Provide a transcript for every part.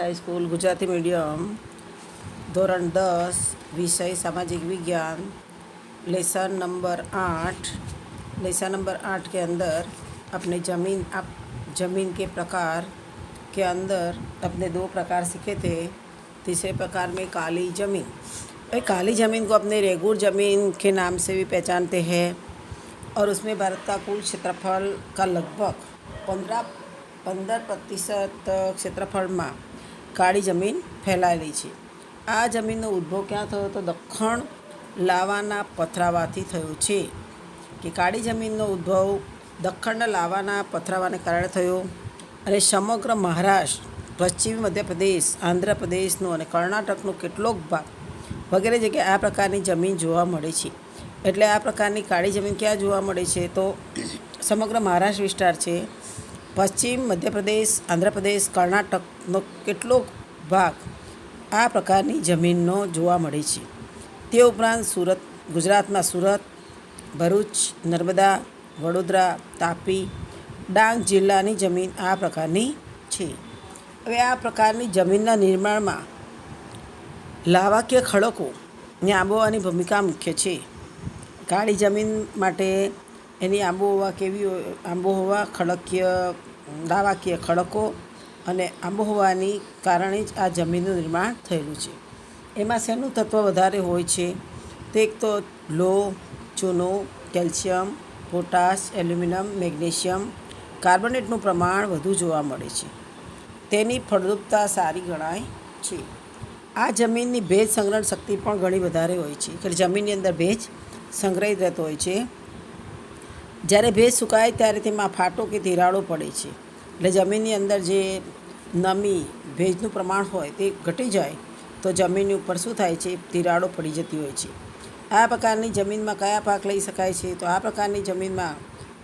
High school Gujarati medium ધોરણ 10 વિષય सामाजिक विज्ञान लेसन नंबर 8 के अंदर अपने ज़मीन के प्रकार के अंदर अपने 2 प्रकार सीखे थे। तीसरे प्रकार में काली ज़मीन। काली ज़मीन को अपने रेगुर ज़मीन के नाम से भी पहचानते हैं और उसमें भारत का कुल क्षेत्रफल का लगभग 15% क्षेत्रफળમાં કાળી જમીન ફેલાયેલી છે। આ જમીનનો ઉદ્ભવ ક્યાં થયો તો દક્ષિણ લાવાના પથરાવાથી થયો છે કે કાળી જમીનનો ઉદ્ભવ દક્ષિણના લાવાના પથરાવાને કારણે થયો અને સમગ્ર મહારાષ્ટ્ર, પશ્ચિમ મધ્યપ્રદેશ, આંધ્રપ્રદેશનો અને કર્ણાટકનો કેટલોક ભાગ વગેરે જગ્યાએ આ પ્રકારની જમીન જોવા મળે છે। એટલે આ પ્રકારની કાળી જમીન ક્યાં જોવા મળે છે તો સમગ્ર મહારાષ્ટ્ર વિસ્તાર છે, પશ્ચિમ મધ્યપ્રદેશ, આંધ્રપ્રદેશ, કર્ણાટકનો કેટલોક ભાગ આ પ્રકારની જમીનનો જોવા મળે છે। તે ઉપરાંત ગુજરાતમાં સુરત, ભરૂચ, નર્મદા, વડોદરા, તાપી, ડાંગ જિલ્લાની જમીન આ પ્રકારની છે। હવે આ પ્રકારની જમીનના નિર્માણમાં લાવાકીય ખડકોની આબોહવાની ભૂમિકા મુખ્ય છે। કાળી જમીન માટે એની આબોહવા કેવી હોય? આબોહવા ખડકીય લાવાકીય ખડકો અને આબોહવાની કારણે જ આ જમીનનું નિર્માણ થયેલું છે। એમાં શેનું તત્વ વધારે હોય છે? તો એક તો લોહ, ચૂનો, કેલ્શિયમ, પોટાશ, એલ્યુમિનિયમ, મેગ્નેશિયમ, કાર્બોનેટનું પ્રમાણ વધુ જોવા મળે છે। તેની ફળદ્રુપતા સારી ગણાય છે। આ જમીનની ભેજ સંગ્રહણ શક્તિ પણ ઘણી વધારે હોય છે કે જમીનની અંદર ભેજ સંગ્રહિત રહેતો હોય છે। જ્યારે ભેજ સુકાય ત્યારે તેમાં ફાટો કે તિરાડો પડે છે, એટલે જમીનની અંદર જે નમી ભેજનું પ્રમાણ હોય તે ઘટી જાય તો જમીનની ઉપર શું થાય છે? તિરાડો પડી જતી હોય છે। આ પ્રકારની જમીનમાં કયા પાક લઈ શકાય છે? તો આ પ્રકારની જમીનમાં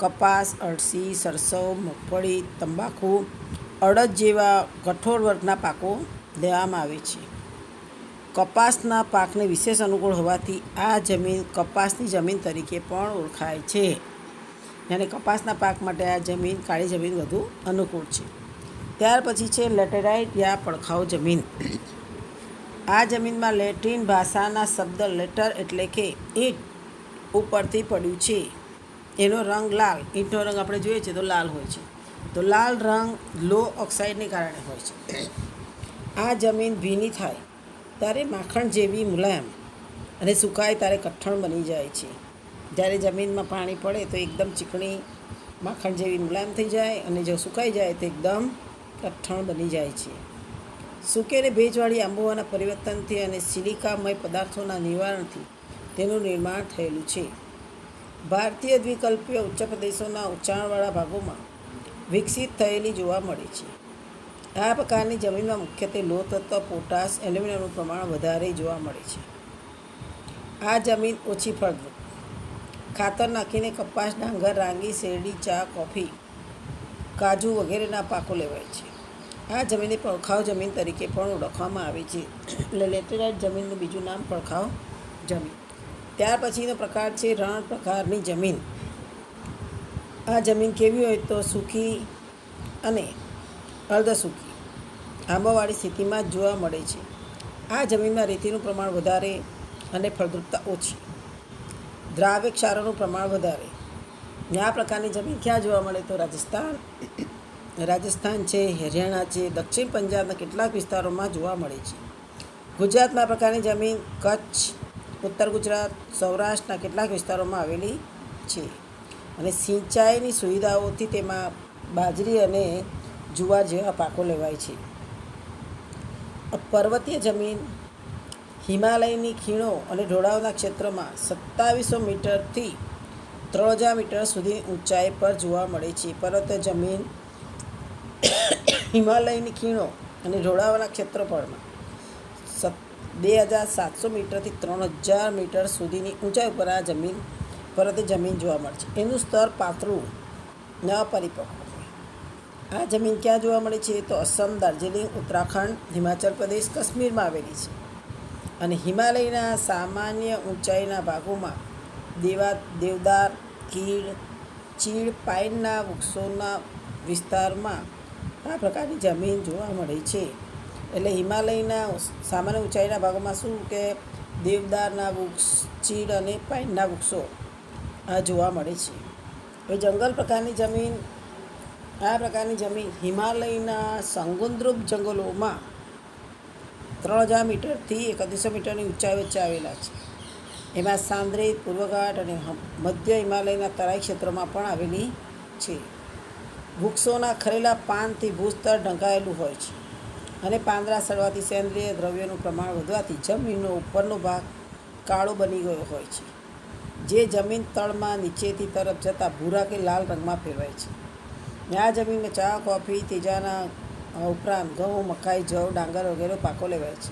કપાસ, અળસી, સરસવ, મગફળી, તંબાકુ, અડદ જેવા કઠોળ વર્ગના પાકો લેવામાં આવે છે। કપાસના પાકને વિશેષ અનુકૂળ હોવાથી આ જમીન કપાસની જમીન તરીકે પણ ઓળખાય છે। અને કપાસના પાક માટે આ જમીન કાળી જમીન વધુ અનુકૂળ છે। ત્યાર પછી છે લેટેરાઇટ या પડખાઉ જમીન। આ જમીનમાં લેટિન ભાષાના શબ્દ લેટર એટલે કે ઈંટ ઉપરથી પડ્યું છે। એનો રંગ લાલ, ઈંટનો રંગ આપણે જોઈએ છે તો લાલ હોય છે, તો લાલ રંગ લો ઓક્સાઇડને કારણે હોય છે। આ જમીન ભીની થાય ત્યારે માખણ જેવી મુલાયમ અને સુકાય ત્યારે કઠણ બની જાય છે। જ્યારે જમીનમાં પાણી પડે તો એકદમ ચીકણી માખણ જેવી મુલાયમ થઈ જાય અને જો સુકાઈ જાય તો એકદમ કઠણ બની જાય છે। સૂકી અને ભેજવાળી આબોહવાના પરિવર્તનથી અને સિલિકામય પદાર્થોના નિવારણથી તેનું નિર્માણ થયેલું છે। ભારતીય દ્વિકલ્પીય ઉચ્ચ પ્રદેશોના ઊંચાણવાળા ભાગોમાં વિકસિત થયેલી જોવા મળે છે। આ પ્રકારની જમીનમાં મુખ્યત્વે લોહ તત્વ, પોટાશ, એલ્યુમિનિયમનું પ્રમાણ વધારે જોવા મળે છે। આ જમીન ઓછી ફળદ્રુપ, ખાતર નાખીને કપાસ, ડાંગર, રાંગી, શેરડી, ચા, કોફી, કાજુ વગેરેના પાકો લેવાય છે। આ જમીનને પડખાઉ જમીન તરીકે પણ ઓળખવામાં આવે છે। એટલે લેટેરાઇટ જમીનનું બીજું નામ પડખાઉ જમીન। ત્યાર પછીનો પ્રકાર છે રણ પ્રકારની જમીન। આ જમીન કેવી હોય તો સૂકી અને અર્ધસૂકી આંબાવાળી સ્થિતિમાં જ જોવા મળે છે। આ જમીનમાં રેતીનું પ્રમાણ વધારે અને ફળદ્રુપતા ઓછી, દ્રાવ્ય ક્ષારોનું પ્રમાણ વધારે। આ પ્રકારની જમીન ક્યાં જોવા મળે તો રાજસ્થાન છે, હરિયાણા છે, દક્ષિણ પંજાબના કેટલાક વિસ્તારોમાં જોવા મળે છે। ગુજરાતમાં આ પ્રકારની જમીન કચ્છ, ઉત્તર ગુજરાત, સૌરાષ્ટ્રના કેટલાક વિસ્તારોમાં આવેલી છે અને સિંચાઈની સુવિધાઓથી તેમાં બાજરી અને જુવાર જેવા પાકો લેવાય છે। પર્વતીય જમીન હિમાલયની ખીણો અને ઢોળાવના ક્ષેત્રમાં 2700 મીટરથી 3000 મીટર સુધી ઊંચાઈ પર જોવા મળે છે। પર્વતીય જમીન હિમાલયની ખીણો અને ઢોળાવના ક્ષેત્રફળમાં 2700 મીટરથી 3000 મીટર સુધીની ઊંચાઈ ઉપર આ જમીન પર્વતીય જમીન જોવા મળે છે। એનું સ્તર પાતળું ન પરિપક્વ। આ જમીન ક્યાં જોવા મળે છે તો અસમ, દાર્જિલિંગ, ઉત્તરાખંડ, હિમાચલ પ્રદેશ, કાશ્મીરમાં આવેલી છે અને હિમાલયના સામાન્ય ઊંચાઈના ભાગોમાં દેવદાર, ચીડ, પાઇનના વૃક્ષોના વિસ્તારમાં આ પ્રકારની જમીન જોવા મળે છે। એટલે હિમાલયના સામાન્ય ઊંચાઈના ભાગોમાં શું કે દેવદારના વૃક્ષ, ચીડ અને પાઇનના વૃક્ષો આ જોવા મળે છે. હવે જંગલ પ્રકારની જમીન, આ પ્રકારની જમીન હિમાલયના સંગુદ્રુપ જંગલોમાં 3000 મીટરથી 3100 મીટરની ઊંચાઈ વચ્ચે આવેલા છે. એમાં સાંદ્રિત, પૂર્વઘાટ અને મધ્ય હિમાલયના તરાઈ ક્ષેત્રોમાં પણ આવેલી છે. વૃક્ષોના ખરેલા પાનથી ભૂસ્તર ઢંકાયેલું હોય છે અને પાંદડા સડવાથી સેન્દ્રિય દ્રવ્યોનું પ્રમાણ વધવાથી જમીનનો ઉપરનો ભાગ કાળો બની ગયો હોય છે, જે જમીન તળમાં નીચેથી તરફ જતાં ભૂરા કે લાલ રંગમાં ફેરવાય છે. આ જમીનમાં ચા, કોફી, તેજાના ઉપરાંત ઘઉં, મકાઈ, જવ, ડાંગર વગેરે પાકો લેવાય છે.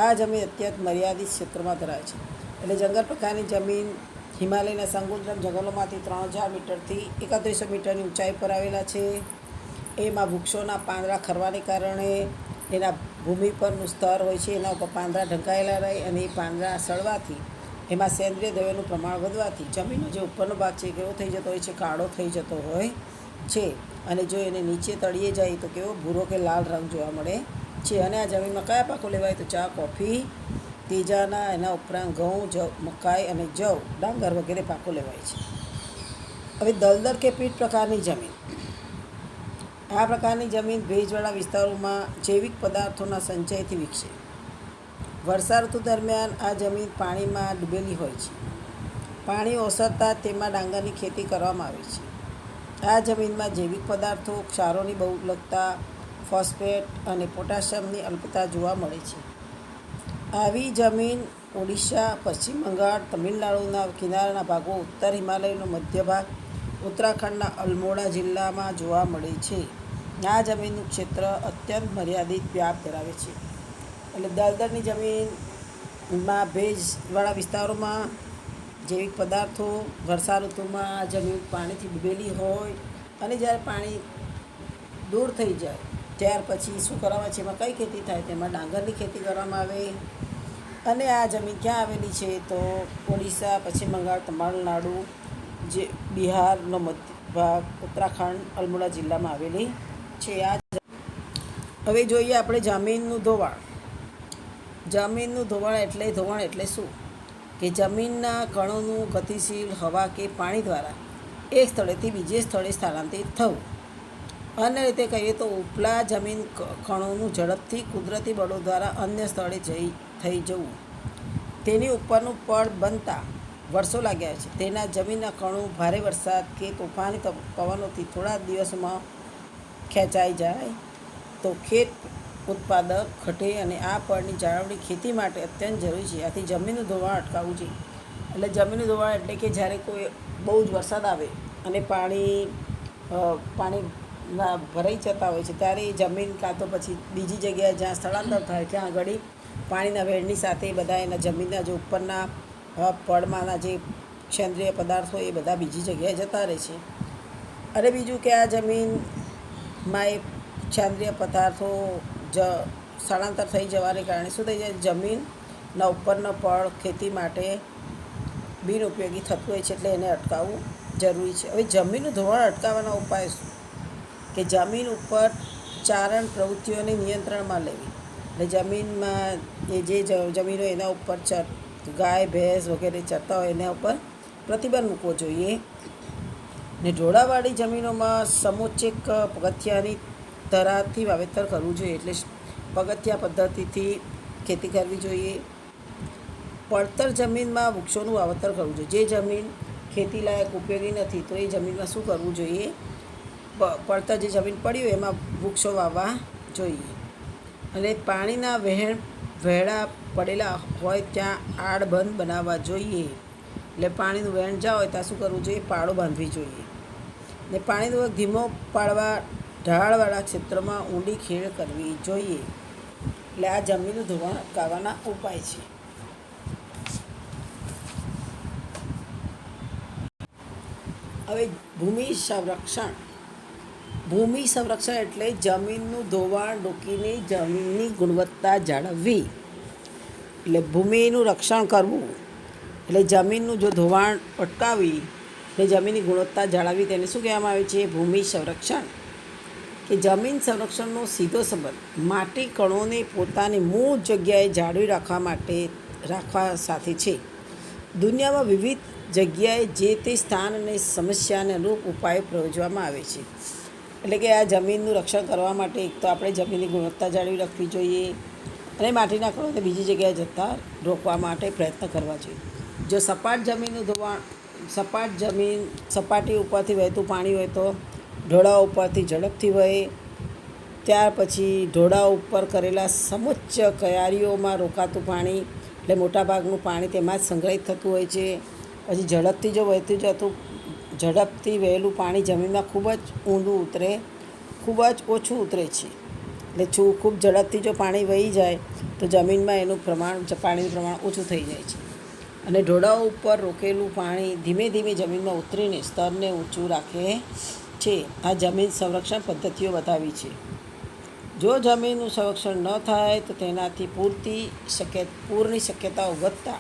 આ જમીન અત્યંત મર્યાદિત ક્ષેત્રમાં ધરાય છે. એટલે જંગલ પ્રકારની જમીન હિમાલયના સંગુદ્રમ જંગલોમાંથી 3000 મીટરથી 3100 મીટરની ઊંચાઈ પર આવેલા છે. એમાં વૃક્ષોના પાંદડા ખરવાને કારણે એના ભૂમિ પરનું સ્તર હોય છે, એના ઉપર પાંદડા ઢંકાયેલા રહે અને એ પાંદડા સળવાથી એમાં સેન્દ્રિય દ્રવ્યનું પ્રમાણ વધવાથી જમીનનો જે ઉપરનો ભાગ છે કેવો થઈ જતો હોય છે, કાળો થઈ જતો હોય છે. અને જો એને નીચે તળિયે જાય તો કેવો ભૂરો કે લાલ રંગ જોવા મળે છે. અને આ જમીનમાં કયા પાકો લેવાય તો ચા, કોફી, તેજાના, એના ઉપરાંત ઘઉં, જવ, મકાઈ અને જવ, ડાંગર વગેરે પાકો લેવાય છે. હવે દલદલ કે પીટ પ્રકારની જમીન, આ પ્રકારની જમીન ભેજવાળા વિસ્તારોમાં જૈવિક પદાર્થોના સંચયથી વિકસે. વર્ષા ઋતુ દરમિયાન આ જમીન પાણીમાં ડૂબેલી હોય છે. પાણી ઓસરતા તેમાં ડાંગરની ખેતી કરવામાં આવે છે. આ જમીનમાં જૈવિક પદાર્થો, ક્ષારોની બહુલકતા, ફોસ્ફેટ અને પોટાશિયમની અલ્પતા જોવા મળે છે. આવી જમીન ઓડિશા, પશ્ચિમ બંગાળ, તમિલનાડુના કિનારાના ભાગો, ઉત્તર હિમાલયનો મધ્ય ભાગ, ઉત્તરાખંડના અલ્મોડા જિલ્લામાં જોવા મળે છે. આ જમીનનું ક્ષેત્ર અત્યંત મર્યાદિત વ્યાપ ધરાવે છે. એટલે દલદલની જમીનમાં ભેજવાળા વિસ્તારોમાં જૈવિક પદાર્થો, વર્ષા ઋતુમાં આ જમીન પાણીથી ડૂબેલી હોય અને જ્યારે પાણી દૂર થઈ જાય ત્યાર પછી શું કરવામાં છે, એમાં કઈ ખેતી થાય, તેમાં ડાંગરની ખેતી કરવામાં આવે. અને આ જમીન ક્યાં આવેલી છે તો ઓડિશા, પશ્ચિમ બંગાળ, તમિલનાડુ, જે બિહારનો મધ્ય ભાગ, ઉત્તરાખંડ, અલ્મોડા જિલ્લામાં આવેલી છે. હવે જોઈએ આપણે જમીનનું ધોવાણ. જમીનનું ધોવાણ એટલે શું કે જમીનના કણોનું ગતિશીલ હવા કે પાણી દ્વારા એક સ્થળેથી બીજે સ્થળે સ્થળાંતરિત થવું. અન્ય રીતે કહીએ તો ઉપલા જમીન કણોનું ઝડપથી કુદરતી બળો દ્વારા અન્ય સ્થળે થઈ જવું. તેની ઉપરનું પડ બનતા વર્ષો લાગ્યા છે. તેના જમીનના કણો ભારે વરસાદ કે તોફાની પવનોથી થોડા દિવસોમાં ખેંચાઈ જાય તો ખેત ઉત્પાદક ઘટે અને આ પડની જાળવણી ખેતી માટે અત્યંત જરૂરી છે. આથી જમીનનું ધોવાણ અટકાવવું જોઈએ. એટલે જમીનનું ધોવાણ એટલે કે જ્યારે કોઈ બહુ જ વરસાદ આવે અને પાણીના ભરાઈ જતા હોય છે ત્યારે એ જમીન કાં તો પછી બીજી જગ્યાએ જ્યાં સ્થળાંતર થાય ત્યાં આગળ પાણીના વહેણની સાથે બધા એના જમીનના જે ઉપરના પડમાંના જે સેન્દ્રિય પદાર્થો એ બધા બીજી જગ્યાએ જતા રહે છે. અને બીજું કે આ જમીનમાં એ સેન્દ્રિય પદાર્થો સ્થળાંતર થઈ જવાને કારણે શું થઈ જાય, જમીનના ઉપરનો પડ ખેતી માટે બિનઉપયોગી થતું હોય છે. એટલે એને અટકાવવું જરૂરી છે. હવે જમીનનું ધોવાણ અટકાવવાના ઉપાય શું કે જમીન ઉપર ચારણ પ્રવૃત્તિઓને નિયંત્રણમાં લેવી. એટલે જમીનમાં એ જે જમીનો એના ઉપર ગાય, ભેંસ વગેરે ચરતા હોય એના ઉપર પ્રતિબંધ મૂકવો જોઈએ. ને ઢોળાવાળી જમીનોમાં સમોચ્ચિક પગથિયાની તરાથી વાવેતર કરવું જોઈએ. એટલે પગથિયા પદ્ધતિથી ખેતી કરવી જોઈએ. પડતર જમીનમાં વૃક્ષોનું વાવેતર કરવું જોઈએ. જે જમીન ખેતીલાયક ઉપયોગી નથી તો એ જમીનમાં શું કરવું જોઈએ, પડતર જે જમીન પડી હોય એમાં વૃક્ષો વાવવા જોઈએ. અને પાણીના વહેણા પડેલા હોય ત્યાં આડબંધ બનાવવા જોઈએ. એટલે પાણીનું વહેણ જ્યાં હોય ત્યાં શું કરવું જોઈએ, પાળો બાંધવી જોઈએ. ને પાણીનો ધીમો પાડવા ઢાળવાળા ક્ષેત્રમાં ઊંડી ખેડ કરવી જોઈએ. એટલે આ જમીનનું ધોવાણ અટકાવવાના ઉપાય છે. હવે ભૂમિ સંરક્ષણ એટલે જમીનનું ધોવાણ રોકીને જમીનની ગુણવત્તા જાળવવી. એટલે ભૂમિનું રક્ષણ કરવું એટલે જમીનનું જો ધોવાણ અટકાવી એટલે જમીનની ગુણવત્તા જાળવવી તેને શું કહેવામાં આવે છે, ભૂમિ સંરક્ષણ. કે જમીન સંરક્ષણનો સીધો સંબંધ માટી કણોને પોતાની મૂળ જગ્યાએ જાળવી રાખવા સાથે છે. દુનિયામાં વિવિધ જગ્યાએ જે તે સ્થાન અને સમસ્યાને અનુરૂપ ઉપાયો પ્રયોજવામાં આવે છે. એટલે કે આ જમીનનું રક્ષણ કરવા માટે એક તો આપણે જમીનની ગુણવત્તા જાળવી રાખવી જોઈએ અને માટીના કણોને બીજી જગ્યાએ જતાં રોકવા માટે પ્રયત્ન કરવા જોઈએ. જો સપાટી ઉપરથી વહેતું પાણી હોય તો ઢોળા ઉપરથી ઝડપથી વહે. ત્યાર પછી ઢોળા ઉપર કરેલા સમોચ્ચ ક્યારીઓમાં રોકાતું પાણી, એટલે મોટાભાગનું પાણી તેમાં જ સંગ્રહિત થતું હોય છે. પછી ઝડપથી વહેલું પાણી જમીનમાં ખૂબ જ ઊંડું ઉતરે, ખૂબ જ ઓછું ઉતરે છે. એટલે ખૂબ ઝડપથી જો પાણી વહી જાય તો જમીનમાં પાણીનું પ્રમાણ ઓછું થઈ જાય છે. અને ઢોળાવ ઉપર રોકેલું પાણી ધીમે ધીમે જમીનમાં ઉતરીને સ્તરને ઊંચું રાખે છે. આ જમીન સંરક્ષણ પદ્ધતિઓ બતાવી છે. જો જમીનનું સંરક્ષણ ન થાય તો તેનાથી પૂરની શક્યતાઓ વધતા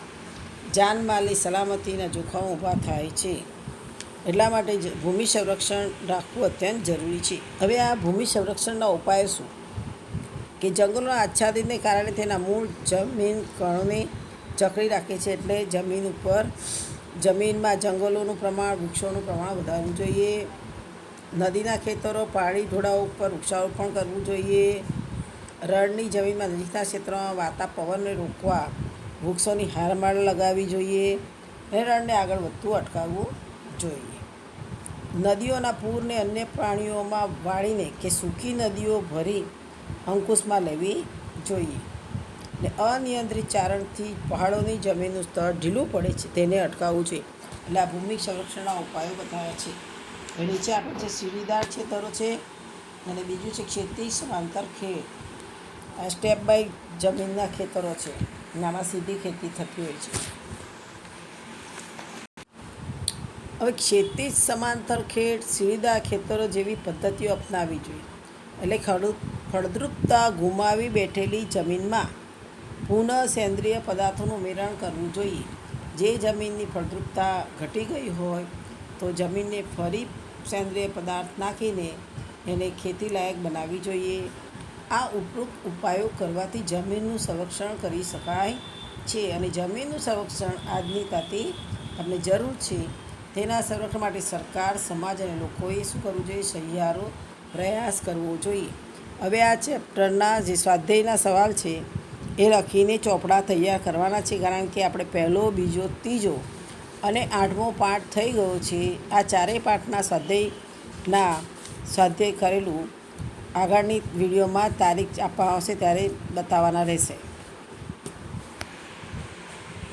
જાનમાલની સલામતીના જોખમો ઊભા થાય છે. એટલા માટે ભૂમિ સંરક્ષણ રાખવું અત્યંત જરૂરી છે. હવે આ ભૂમિ સંરક્ષણના ઉપાયો શું? કે જંગલોના આચ્છાદનને કારણે તેના મૂળ જમીન કણોને જકડી રાખે છે. એટલે જમીનમાં જંગલોનું પ્રમાણ, વૃક્ષોનું પ્રમાણ વધારવું જોઈએ. નદીના ખેતરો, પહાડી ઢોળાવ ઉપર વૃક્ષારોપણ કરવું જોઈએ. રણની જમીનમાં નજીકના ક્ષેત્રોમાં વાતા પવનને રોકવા વૃક્ષોની હારમાળ લગાવવી જોઈએ અને રણને આગળ વધતું અટકાવવું જોઈએ. નદીઓના પૂરને અન્ય પ્રાણીઓમાં વાળીને કે સૂકી નદીઓ ભરી અંકુશમાં લેવી જોઈએ. ને અનિયંત્રિત ચારણથી પહાડોની જમીનનું સ્તર ઢીલું પડે છે, તેને અટકાવવું જોઈએ. એટલે આ ભૂમિ સંરક્ષણના ઉપાયો બતાવ્યા છે. નીચે આપણે જે સીડીદાર ખેતરો છે અને બીજું છે ખેતી સમાંતર ખેડ. આ સ્ટેપ બાય જમીનના ખેતરો છે, આમાં સીધી ખેતી થતી હોય છે. હવે ખેતી સમાંતર ખેડ, સીડીદાર ખેતરો જેવી પદ્ધતિઓ અપનાવવી જોઈએ. એટલે ફળદ્રુપતા ગુમાવી બેઠેલી જમીનમાં પુનઃ સેન્દ્રિય પદાર્થોનું ઉમેરણ કરવું જોઈએ. જે જમીનની ફળદ્રુપતા ઘટી ગઈ હોય તો જમીનને ફરી સેન્દ્રિય પદાર્થ નાખીને એને ખેતીલાયક બનાવવી જોઈએ. આ ઉપરોક્ત ઉપાયો કરવાથી જમીનનું સંરક્ષણ કરી શકાય છે. અને જમીનનું સંરક્ષણ આજની તાતી આપણે જરૂર છે. તેના સંરક્ષણ માટે સરકાર, સમાજ અને લોકોએ શું કરવું જોઈએ? સહિયારો પ્રયાસ કરવો જોઈએ. હવે આ ચેપ્ટરના જે સ્વાધ્યાયના સવાલ છે એ લખીને ચોપડા તૈયાર કરવાના છે. કારણ કે આપણે પહેલો, બીજો, ત્રીજો અને 8મો પાઠ થઈ ગયો છે. આ ચારેય પાઠના સ્વાધ્યાય કરેલું આગળની વિડીયોમાં તારીખ આપવામાં આવશે ત્યારે બતાવવાના રહેશે.